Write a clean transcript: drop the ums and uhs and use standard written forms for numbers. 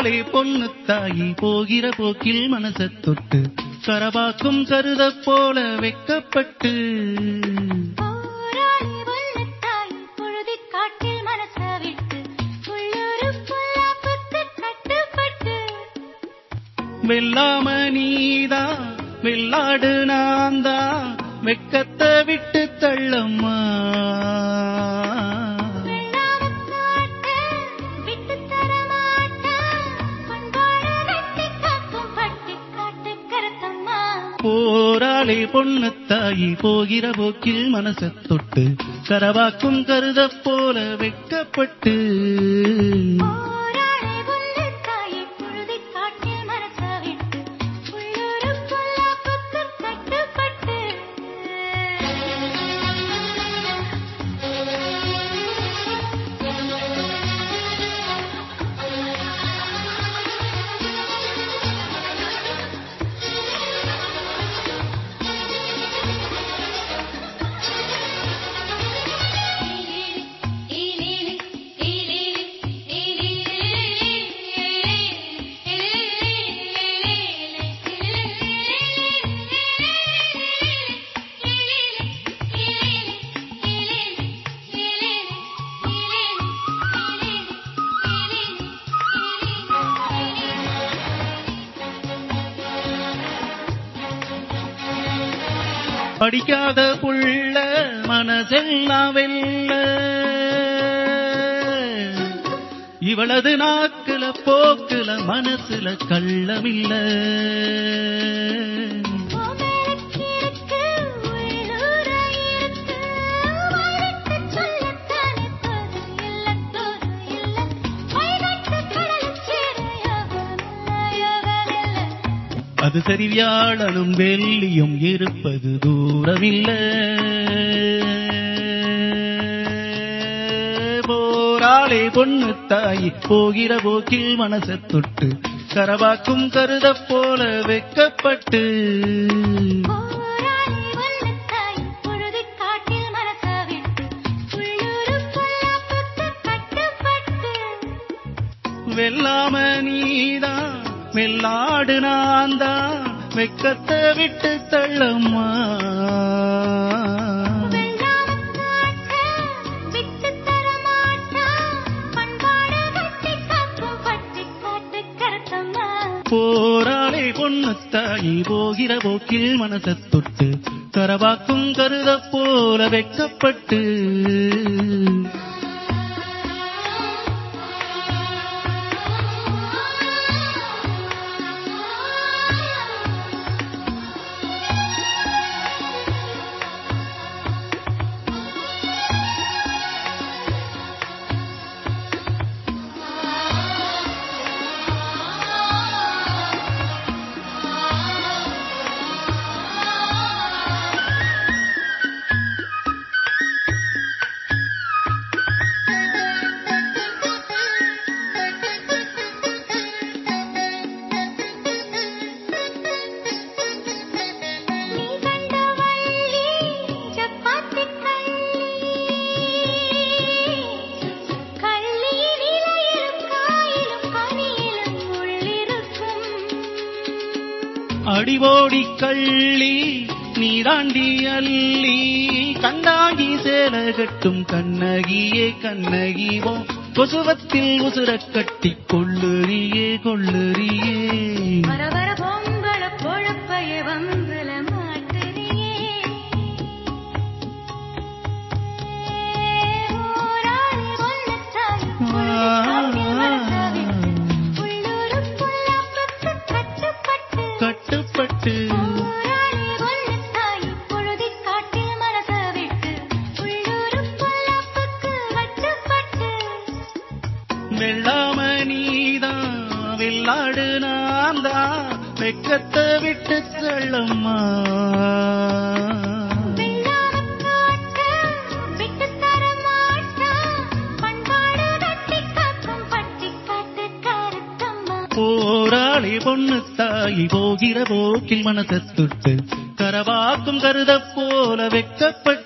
போராளே பொண்ணு தாயி போகிற போக்கில் மனச தொட்டு கரபாக்கும் கருத போல வெக்கப்பட்டு வெல்லாம நீதா வெள்ளாடு நான்தா வெக்கத்தை விட்டு தள்ளம்மா போராளே பொண்ணு தாயி போகிற போக்கில் மனச தொட்டு கரவாக்கும் கருத போல வெக்கப்பட்டு படிக்காத புள்ள மனசெல்லாம் வெல்ல இவளது நாக்குல போக்குல மனசுல கள்ளமில்ல அது சரி வியாழனும் வெள்ளியும் இருப்பது தூரமில்ல போராளே பொண்ணு தாயி போகிற போக்கில் மனச தொட்டு கரவாக்கும் கருத போல வெக்கப்பட்டு வெல்லாம நீதா வெள்ளாடு நான்தா வெக்கத்தை விட்டு தள்ளம்மா போராளே பொண்ணு தாயி போகிற போக்கில் மனச தொட்டு கரவாக்கும் கருத போல வெக்கப்பட்டு அடிவோடி கள்ளி நீராண்டி அள்ளி கண்ணாகி சேல கட்டும் கண்ணகியே கண்ணகிவோ கொசுவத்தில் உசுர கட்டி கொள்ளுறியே கொள்ளுறியே வரவர பொங்கல பொழப்பைய வம்புல மாட்டுறியே கட்டுப்பட்டு வெள்ளாம நீதா வெள்ளாடு நான்தா வெக்கத்தை விட்டு தள்ளம்மா போராளே பொண்ணு தாயி போகிற போக்கில் மனச தொட்டு கரவாக்கும் கருத போல வெக்கப்பட்டு